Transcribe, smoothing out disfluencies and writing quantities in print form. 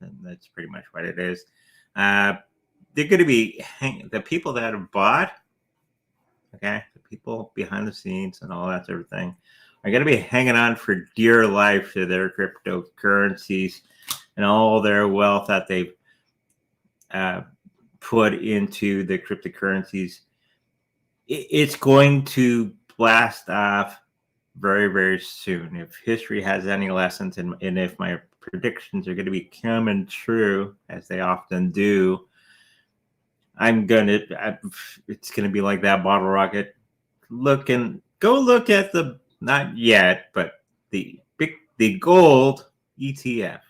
And that's pretty much what it is. They're going to be the people that have bought, okay, the people behind the scenes and all that sort of thing are going to be hanging on for dear life to their cryptocurrencies and all their wealth that they've put into the cryptocurrencies. It's going to blast off very, very soon. If history has any lessons, and if my predictions are going to be coming true, as they often do, it's going to be like that bottle rocket. Go look at not yet, but the gold ETF.